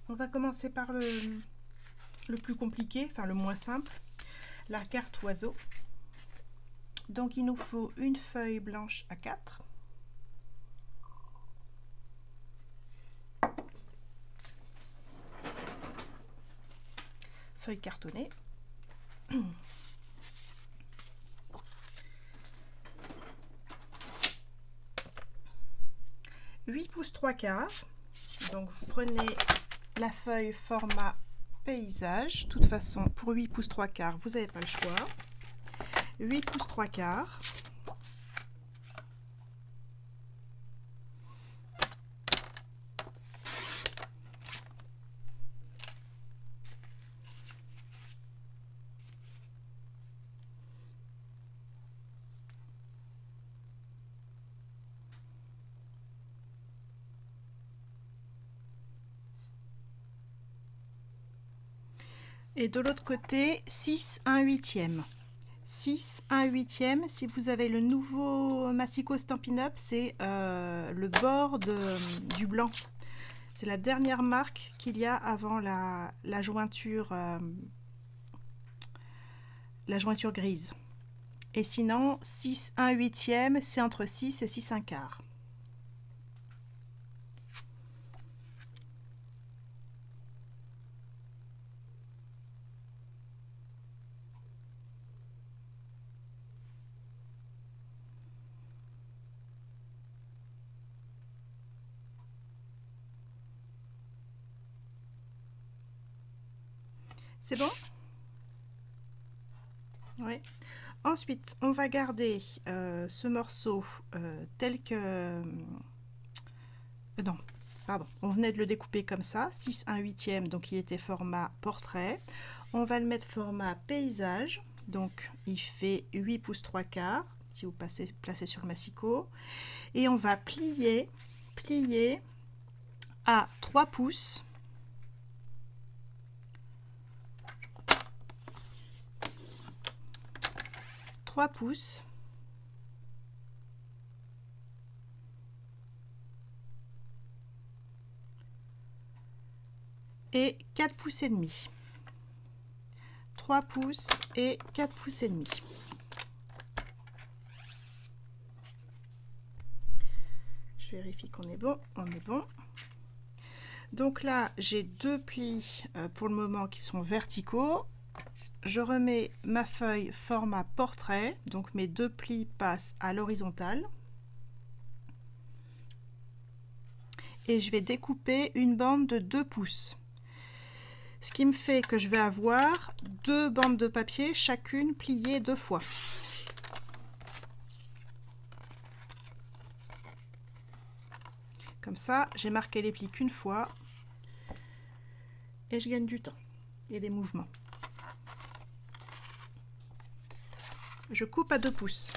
On va commencer par le plus compliqué, enfin le moins simple, la carte oiseau. Donc il nous faut une feuille blanche A4, feuille cartonnée, 8 pouces 3/4. Donc vous prenez la feuille format paysage. De toute façon, pour 8 pouces 3/4, vous n'avez pas le choix. 8 pouces 3/4. Et de l'autre côté, 6 1/8. 6 1/8. Si vous avez le nouveau Massico Stampin' Up, c'est le bord du blanc. C'est la dernière marque qu'il y a avant la jointure grise. Et sinon, 6 1/8, c'est entre 6 et 6 1/4. C'est bon? Oui. Ensuite, on va garder ce morceau tel que... non, pardon. On venait de le découper comme ça, 6 1/8, donc il était format portrait. On va le mettre format paysage, donc il fait 8 pouces 3/4, si vous placez sur le massicot. Et on va plier à 3 pouces. Et 4 pouces et demi. 3 pouces et 4 pouces et demi. Je vérifie qu'on est bon. On est bon. Donc là, j'ai deux plis pour le moment qui sont verticaux. Je remets ma feuille format portrait. Donc mes deux plis passent à l'horizontale. Et je vais découper une bande de 2 pouces. Ce qui me fait que je vais avoir deux bandes de papier, chacune pliée 2 fois. Comme ça, j'ai marqué les plis qu'une fois et je gagne du temps et des mouvements. Je coupe à 2 pouces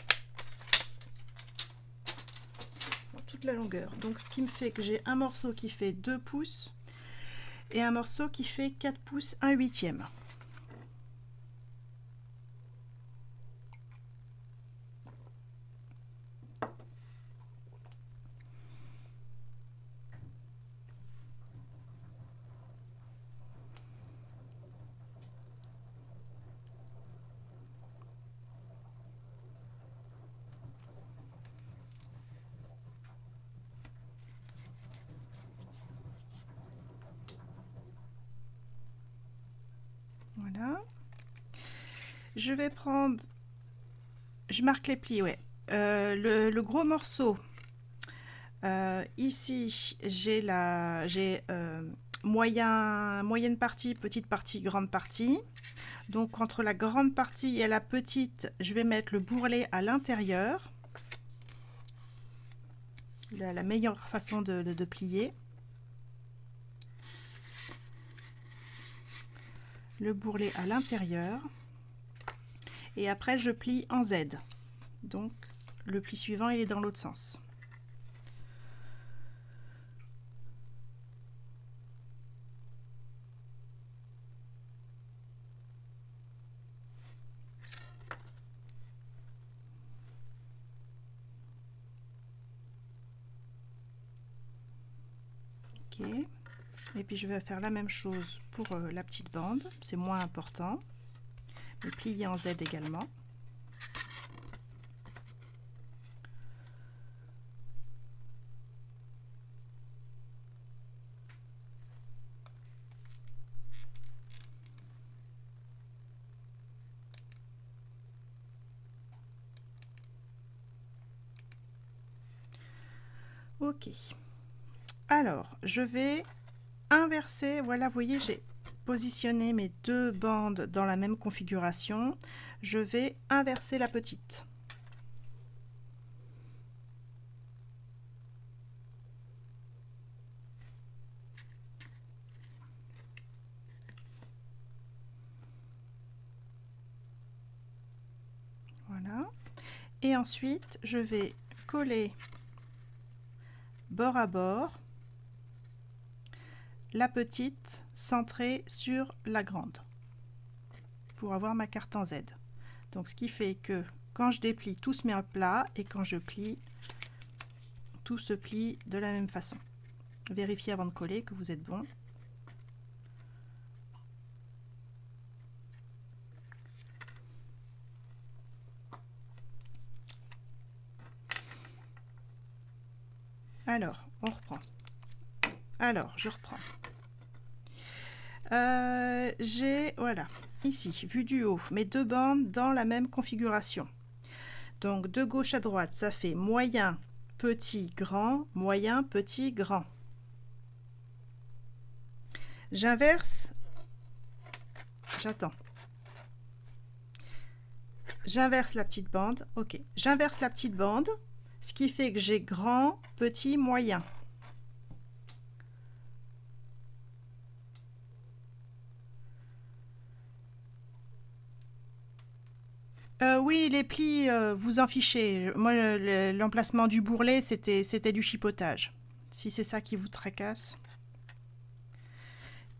dans toute la longueur. Donc ce qui me fait que j'ai un morceau qui fait 2 pouces et un morceau qui fait 4 pouces 1/8. Voilà. Je vais prendre, je marque les plis, ouais. Le gros morceau, ici j'ai moyenne partie, petite partie, grande partie. Donc entre la grande partie et la petite, je vais mettre le bourrelet à l'intérieur. La meilleure façon de plier. Le bourrelet à l'intérieur. Et après je plie en Z. Donc le pli suivant il est dans l'autre sens. Ok. Et puis je vais faire la même chose pour la petite bande, c'est moins important. Et plier en Z également. Ok. Alors, je vais inverser. Voilà, vous voyez, j'ai positionné mes deux bandes dans la même configuration. Je vais inverser la petite. Voilà. Et ensuite, je vais coller bord à bord la petite centrée sur la grande pour avoir ma carte en Z. Donc ce qui fait que quand je déplie, tout se met à plat, et quand je plie, tout se plie de la même façon. Vérifiez avant de coller que vous êtes bon. Alors, on reprend. Alors, je reprends. J'ai, voilà, ici, vue du haut, mes deux bandes dans la même configuration. Donc, de gauche à droite, ça fait moyen, petit, grand, moyen, petit, grand. J'inverse, j'attends. J'inverse la petite bande, ok. J'inverse la petite bande, ce qui fait que j'ai grand, petit, moyen. Oui, les plis, vous en fichez. Moi, l'emplacement du bourrelet, c'était du chipotage. Si c'est ça qui vous tracasse.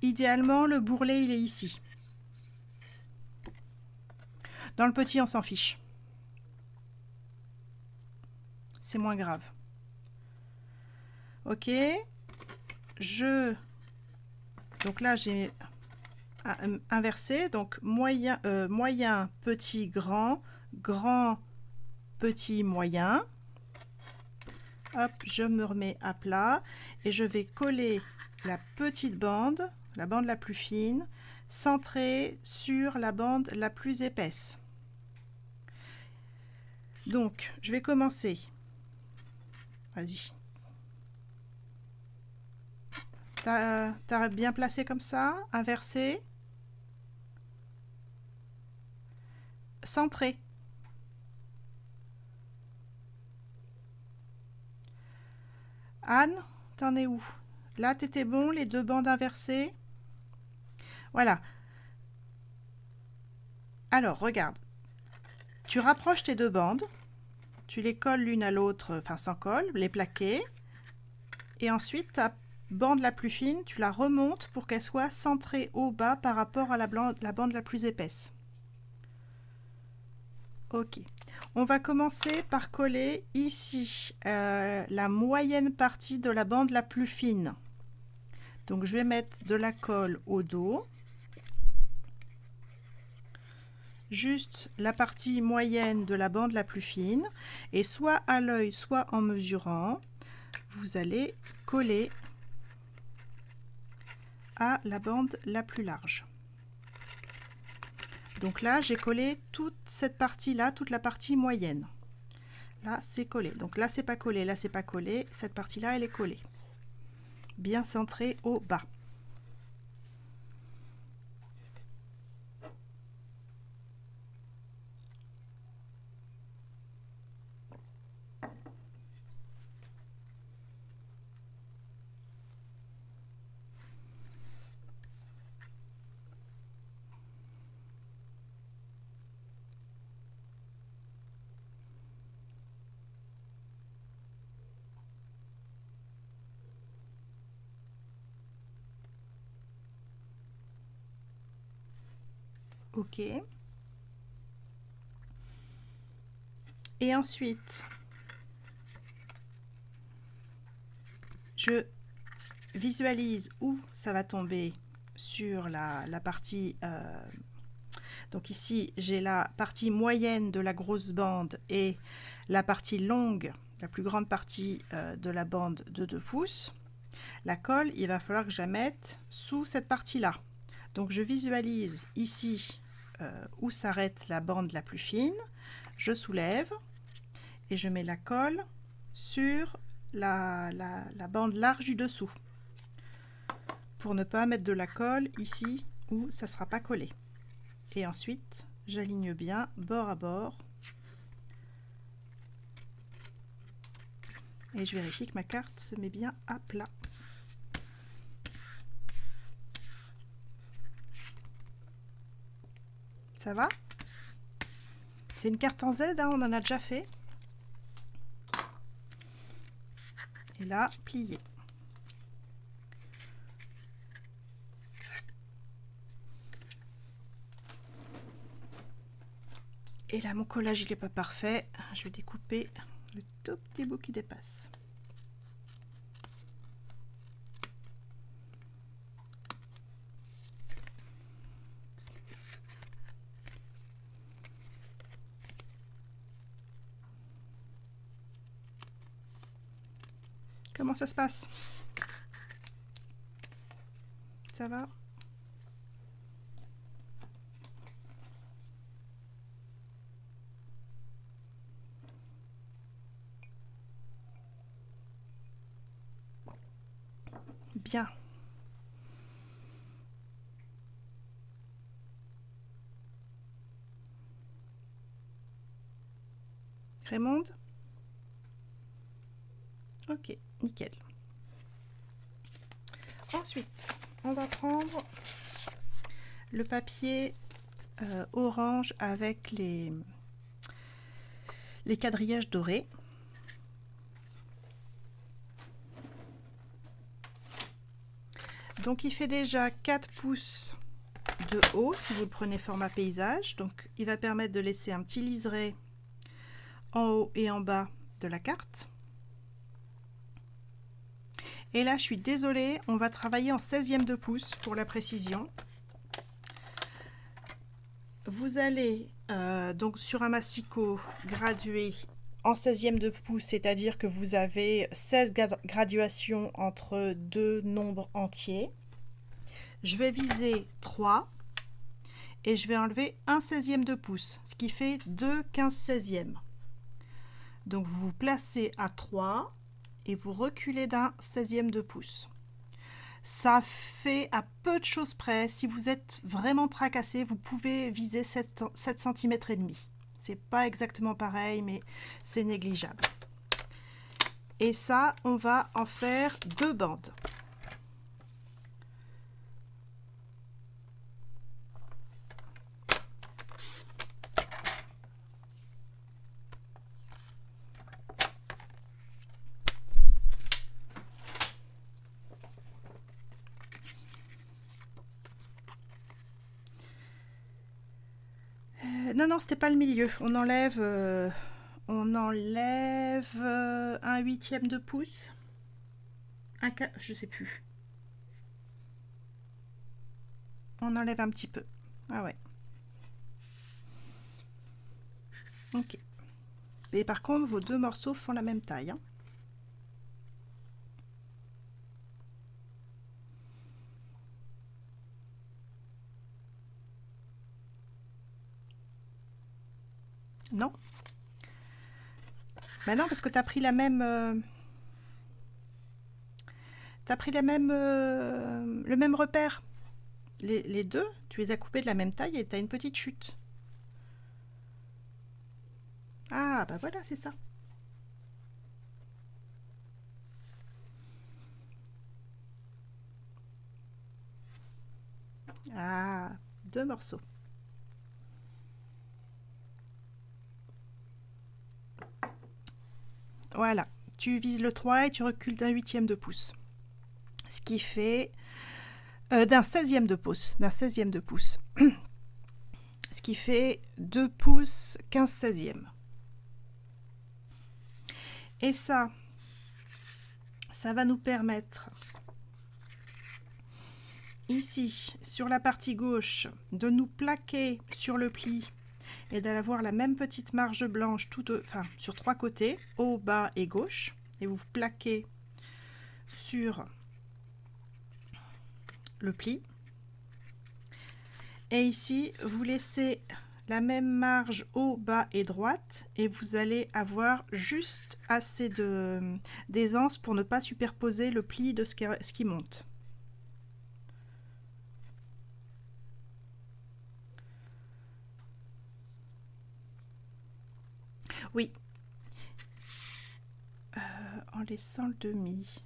Idéalement, le bourrelet, il est ici. Dans le petit, on s'en fiche. C'est moins grave. Ok. Donc là, j'ai inversé. Donc moyen, moyen, petit, grand, grand, petit, moyen. Hop, je me remets à plat et je vais coller la petite bande, la bande la plus fine, centrée sur la bande la plus épaisse. Donc, je vais commencer. Vas-y. T'as bien placé comme ça, inversé, centré. Anne, t'en es où? Là, t'étais bon, les deux bandes inversées. Voilà. Alors, regarde. Tu rapproches tes deux bandes. Tu les colles l'une à l'autre, enfin sans colle, les plaquer. Et ensuite, ta bande la plus fine, tu la remontes pour qu'elle soit centrée au bas par rapport à la bande la plus épaisse. Ok. On va commencer par coller ici la moyenne partie de la bande la plus fine. Donc je vais mettre de la colle au dos. Juste la partie moyenne de la bande la plus fine. Et soit à l'œil, soit en mesurant, vous allez coller à la bande la plus large. Donc là, j'ai collé toute cette partie-là, toute la partie moyenne. Là, c'est collé. Donc là, c'est pas collé, là, c'est pas collé. Cette partie-là, elle est collée. Bien centrée au bas. Ok. Et ensuite, je visualise où ça va tomber sur la partie. Donc ici, j'ai la partie moyenne de la grosse bande et la partie longue, la plus grande partie de la bande de 2 pouces. La colle, il va falloir que je la mette sous cette partie-là. Donc je visualise ici où s'arrête la bande la plus fine. Je soulève et je mets la colle sur la bande large du dessous. Pour ne pas mettre de la colle ici où ça ne sera pas collé. Et ensuite, j'aligne bien bord à bord. Et je vérifie que ma carte se met bien à plat. Ça va? C'est une carte en Z, hein, on en a déjà fait. Et là, plié. Et là, mon collage, il n'est pas parfait. Je vais découper le tout petit bout qui dépasse. Comment ça se passe? Ça va? Bien. Raymond? Ok, nickel. Ensuite, on va prendre le papier orange avec les quadrillages dorés. Donc il fait déjà 4 pouces de haut si vous le prenez format paysage. Donc il va permettre de laisser un petit liseré en haut et en bas de la carte. Et là, je suis désolée, on va travailler en 16e de pouce pour la précision. Vous allez donc sur un massicot graduer en 16e de pouce, c'est-à-dire que vous avez 16 graduations entre deux nombres entiers. Je vais viser 3 et je vais enlever un 16e de pouce, ce qui fait 2 15/16e. Donc vous vous placez à 3 et vous reculez d'un 16e de pouce. Ça fait à peu de choses près. Si vous êtes vraiment tracassé, vous pouvez viser 7 cm et demi. C'est pas exactement pareil, mais c'est négligeable. Et ça, on va en faire 2 bandes. Non, c'était pas le milieu. On enlève un 1/8 de pouce. Je sais plus. On enlève un petit peu. Ah ouais. Ok. Et par contre, vos 2 morceaux font la même taille. Hein. Non. Ben non, parce que tu as pris la même... le même repère. Les deux, tu les as coupés de la même taille et tu as une petite chute. Ah, bah voilà, c'est ça. Ah, 2 morceaux. Voilà, tu vises le 3 et tu recules d'un 8e de pouce. Ce qui fait d'un 16e de pouce. Ce qui fait 2 pouces 15/16e. Et ça va nous permettre ici sur la partie gauche de nous plaquer sur le pli et d'avoir la même petite marge blanche sur 3 côtés, haut, bas et gauche, et vous plaquez sur le pli. Et ici, vous laissez la même marge haut, bas et droite, et vous allez avoir juste assez d'aisance pour ne pas superposer le pli de ce qui monte. Oui, en laissant le demi.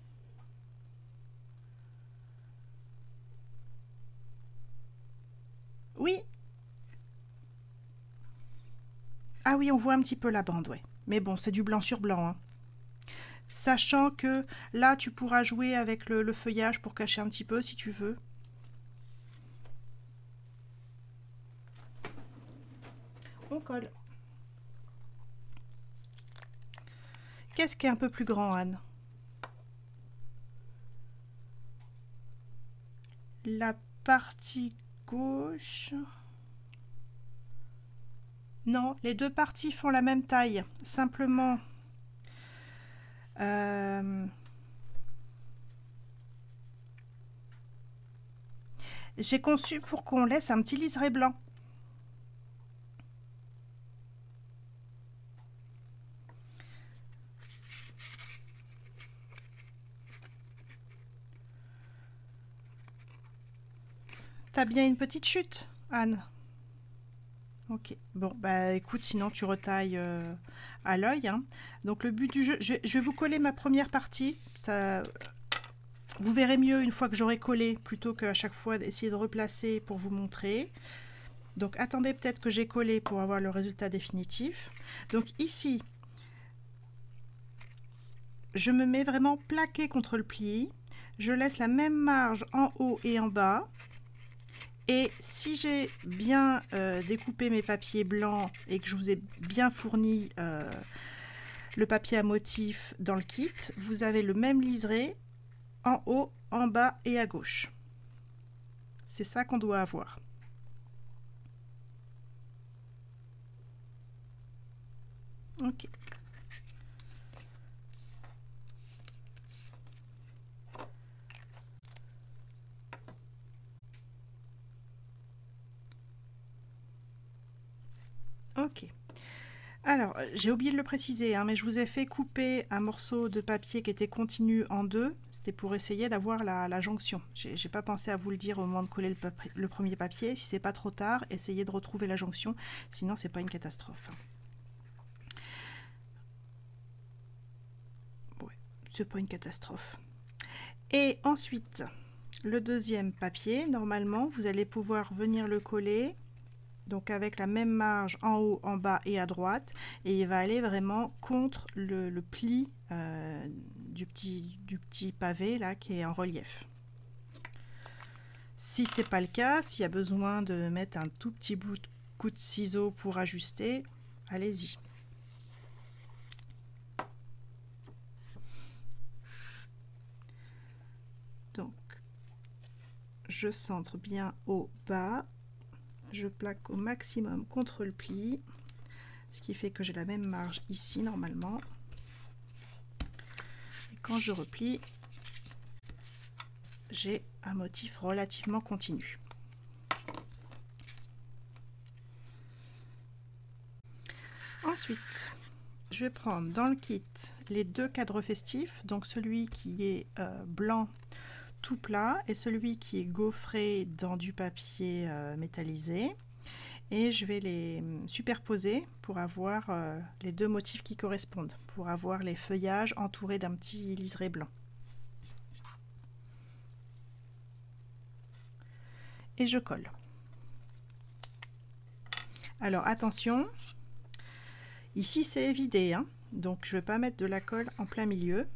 Oui. Ah oui, on voit un petit peu la bande, ouais. Mais bon, c'est du blanc sur blanc, hein. Sachant que là, tu pourras jouer avec le feuillage pour cacher un petit peu si tu veux. On colle. Qu'est-ce qui est un peu plus grand, Anne? La partie gauche. Non, les deux parties font la même taille. Simplement, j'ai conçu pour qu'on laisse un petit liseré blanc. T'as bien une petite chute, Anne? Ok, bon, bah écoute, sinon tu retailles à l'œil, hein. Donc le but du jeu, je vais vous coller ma première partie. Ça, vous verrez mieux une fois que j'aurai collé, plutôt qu'à chaque fois d'essayer de replacer pour vous montrer. Donc attendez peut-être que j'ai collé pour avoir le résultat définitif. Donc ici, je me mets vraiment plaqué contre le pli. Je laisse la même marge en haut et en bas. Et si j'ai bien découpé mes papiers blancs et que je vous ai bien fourni le papier à motif dans le kit, vous avez le même liseré en haut, en bas et à gauche. C'est ça qu'on doit avoir. Ok. Ok. Alors, j'ai oublié de le préciser, hein, mais je vous ai fait couper un morceau de papier qui était continu en deux. C'était pour essayer d'avoir la jonction. J'ai pas pensé à vous le dire au moment de coller le premier papier. Si c'est pas trop tard, essayez de retrouver la jonction. Sinon, c'est pas une catastrophe. Ouais, c'est pas une catastrophe. Et ensuite, le deuxième papier, normalement, vous allez pouvoir venir le coller. Donc avec la même marge en haut, en bas et à droite, et il va aller vraiment contre le pli du petit pavé là qui est en relief. Si c'est pas le cas, s'il y a besoin de mettre un tout petit coup de ciseau pour ajuster, allez-y. Donc je centre bien au bas. Je plaque au maximum contre le pli, ce qui fait que j'ai la même marge ici normalement. Et quand je replie, j'ai un motif relativement continu. Ensuite, je vais prendre dans le kit les deux cadres festifs, donc celui qui est blanc tout plat et celui qui est gaufré dans du papier métallisé, et je vais les superposer pour avoir les deux motifs qui correspondent, pour avoir les feuillages entourés d'un petit liseré blanc. Et je colle. Alors attention, ici c'est évidé, hein, donc je ne vais pas mettre de la colle en plein milieu.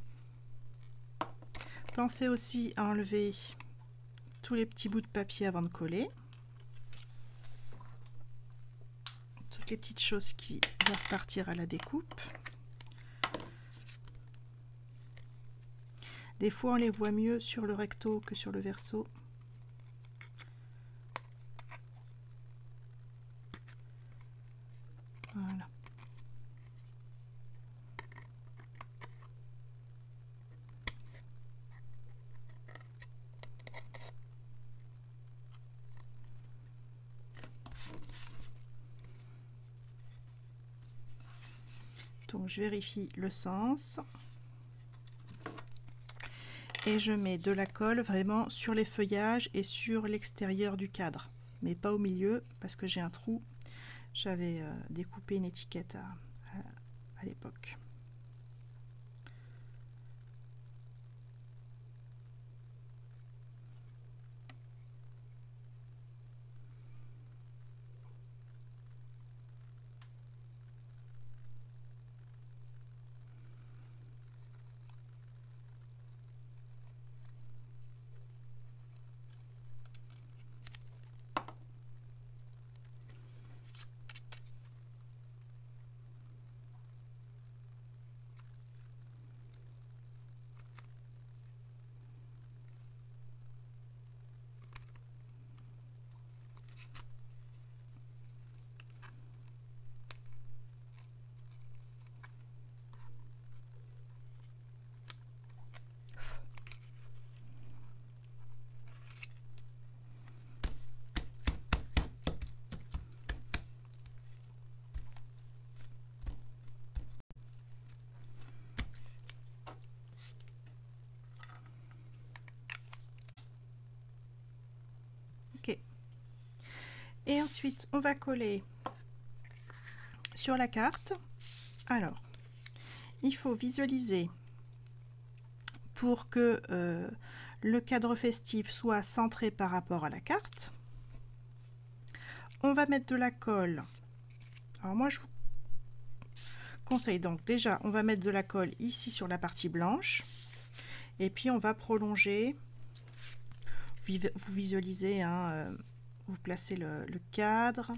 Pensez aussi à enlever tous les petits bouts de papier avant de coller. Toutes les petites choses qui doivent partir à la découpe. Des fois on les voit mieux sur le recto que sur le verso. Donc je vérifie le sens. Et je mets de la colle vraiment sur les feuillages et sur l'extérieur du cadre. Mais pas au milieu parce que j'ai un trou. J'avais découpé une étiquette à l'époque. Et ensuite, on va coller sur la carte. Alors, il faut visualiser pour que le cadre festif soit centré par rapport à la carte. On va mettre de la colle. Alors moi, je vous conseille donc déjà, on va mettre de la colle ici sur la partie blanche. Et puis, on va prolonger. Vous visualisez, hein, vous placez le cadre.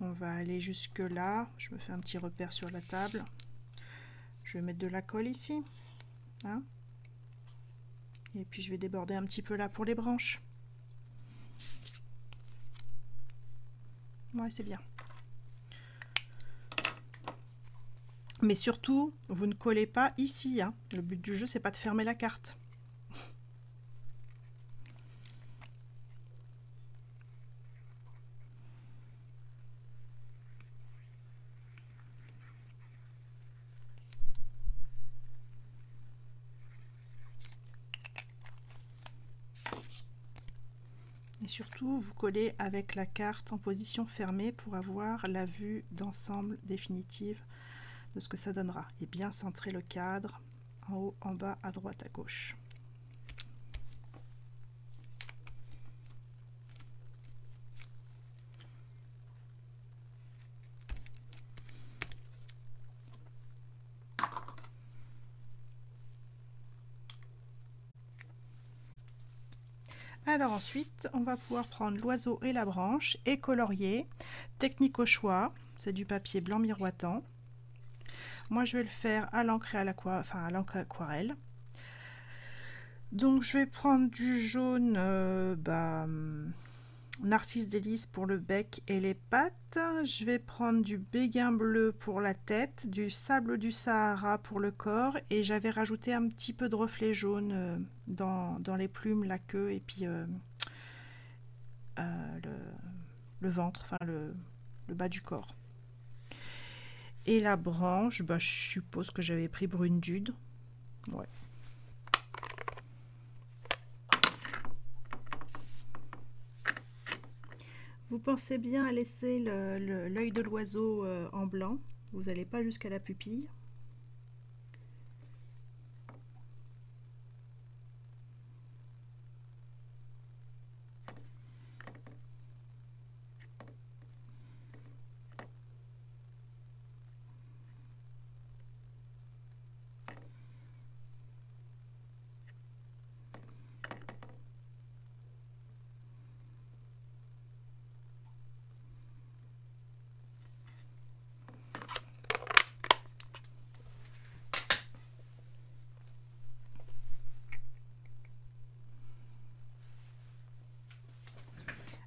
On va aller jusque là. Je me fais un petit repère sur la table. Je vais mettre de la colle ici. Hein. Et puis je vais déborder un petit peu là pour les branches. Ouais, c'est bien. Mais surtout, vous ne collez pas ici. Hein. Le but du jeu, c'est pas de fermer la carte. Et surtout, vous collez avec la carte en position fermée pour avoir la vue d'ensemble définitive de ce que ça donnera. Et bien centrer le cadre en haut, en bas, à droite, à gauche. Alors ensuite, on va pouvoir prendre l'oiseau et la branche et colorier. Technique au choix, c'est du papier blanc miroitant. Moi, je vais le faire à l'encre et à l'encre aquarelle. Donc, je vais prendre du jaune Narcisse délice pour le bec et les pattes. Je vais prendre du béguin bleu pour la tête, du sable du Sahara pour le corps, et j'avais rajouté un petit peu de reflet jaune dans les plumes, la queue et puis le ventre, enfin le bas du corps. Et la branche, je suppose que j'avais pris brune dude. Ouais. Vous pensez bien à laisser l'œil de l'oiseau en blanc. Vous n'allez pas jusqu'à la pupille.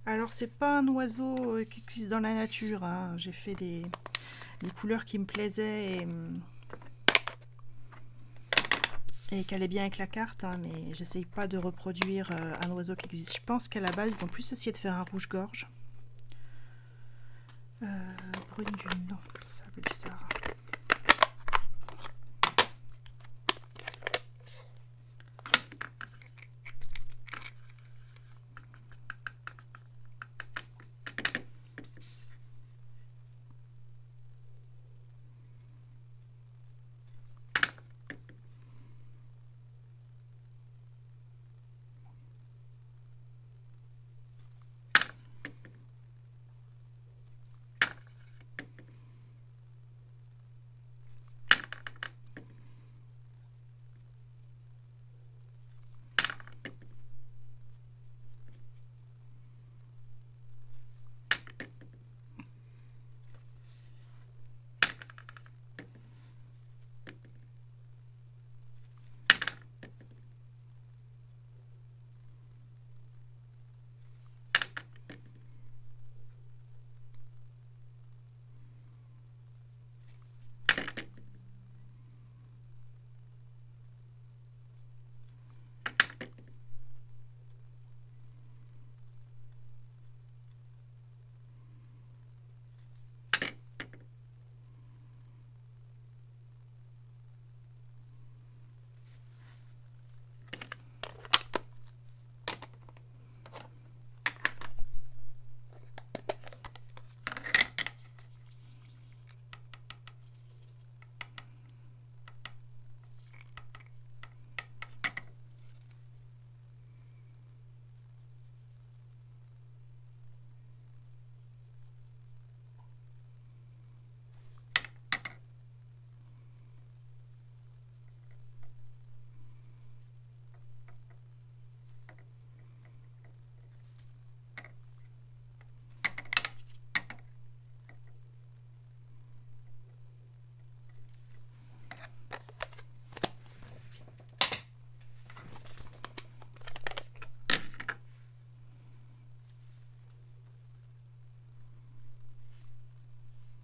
Alors c'est pas un oiseau qui existe dans la nature, hein. J'ai fait des couleurs qui me plaisaient et qui allaient bien avec la carte, hein, mais j'essaye pas de reproduire un oiseau qui existe. Je pense qu'à la base ils ont plus essayé de faire un rouge-gorge. Brune dune, non, sable du Sahara.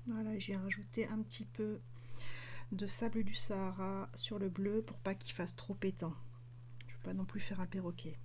Voilà, j'ai rajouté un petit peu de sable du Sahara sur le bleu pour pas qu'il fasse trop pétant. Je ne veux pas non plus faire un perroquet.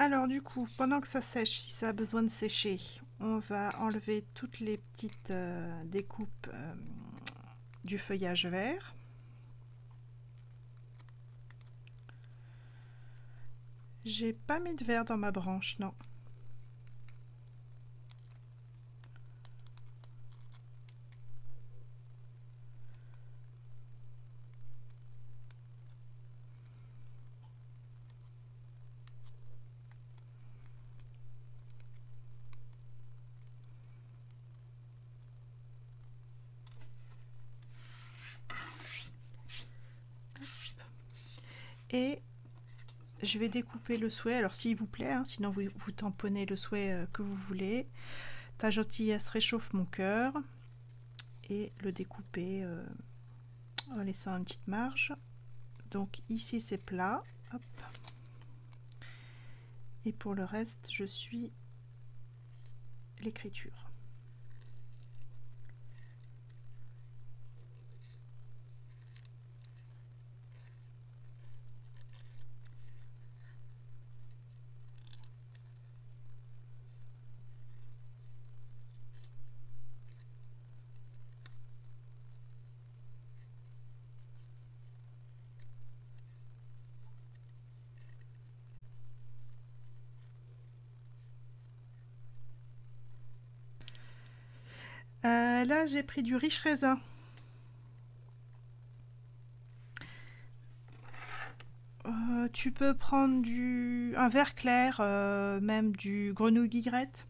Alors du coup, pendant que ça sèche, si ça a besoin de sécher, on va enlever toutes les petites découpes du feuillage vert. J'ai pas mis de vert dans ma branche, non. Et je vais découper le souhait, alors s'il vous plaît, hein, sinon vous tamponnez le souhait que vous voulez. Ta gentillesse réchauffe mon cœur. Et le découper en laissant une petite marge. Donc ici c'est plat. Hop. Et pour le reste, je suis l'écriture. Là, j'ai pris du riche raisin. Tu peux prendre un vert clair, même du grenouille guillerette.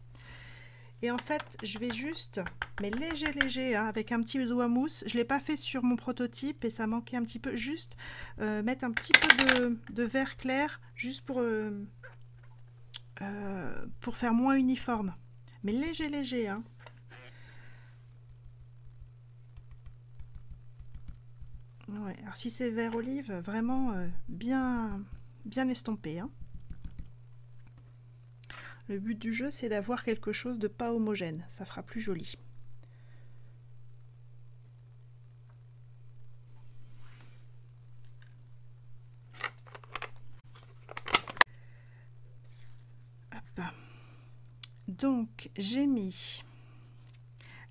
Et en fait, je vais juste, mais léger, hein, avec un petit doigt mousse. Je ne l'ai pas fait sur mon prototype et ça manquait un petit peu. Juste mettre un petit peu de vert clair, juste pour faire moins uniforme. Mais léger, hein. Ouais, alors si c'est vert olive, vraiment bien estompé, hein. Le but du jeu, c'est d'avoir quelque chose de pas homogène. Ça fera plus joli. Hop. Donc, j'ai mis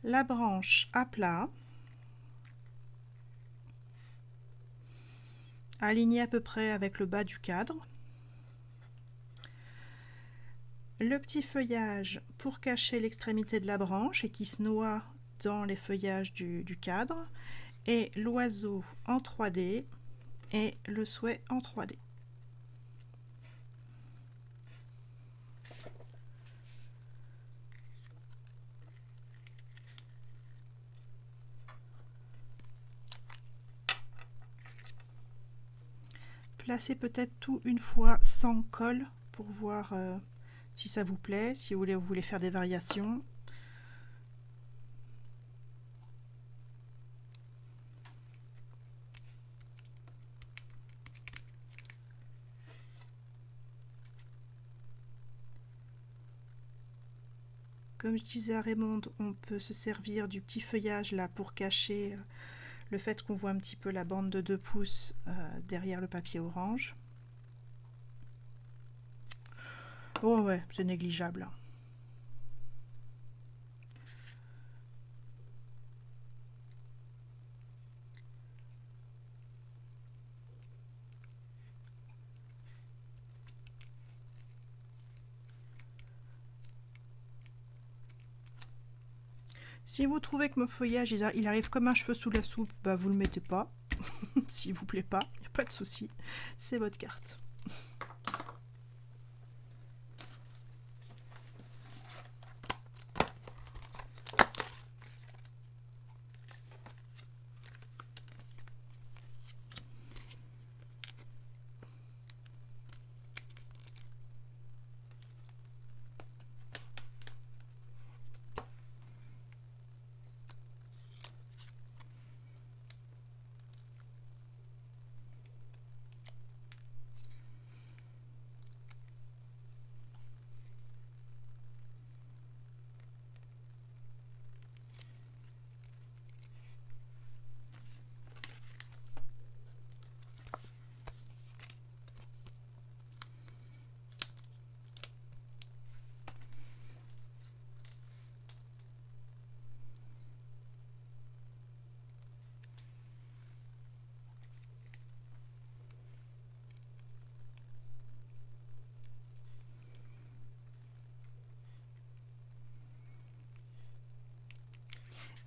la branche à plat, alignée à peu près avec le bas du cadre. Le petit feuillage pour cacher l'extrémité de la branche et qui se noie dans les feuillages du cadre, et l'oiseau en 3D et le souhait en 3D. Placez peut-être tout une fois sans colle pour voir si ça vous plaît, si vous voulez faire des variations. Comme je disais à Raymond, on peut se servir du petit feuillage là pour cacher le fait qu'on voit un petit peu la bande de 2 pouces derrière le papier orange. Oh ouais, c'est négligeable. Si vous trouvez que mon feuillage il arrive comme un cheveu sous la soupe, bah vous le mettez pas. S'il vous plaît pas, il n'y a pas de souci, c'est votre carte.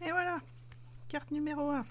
Et voilà, carte numéro 1.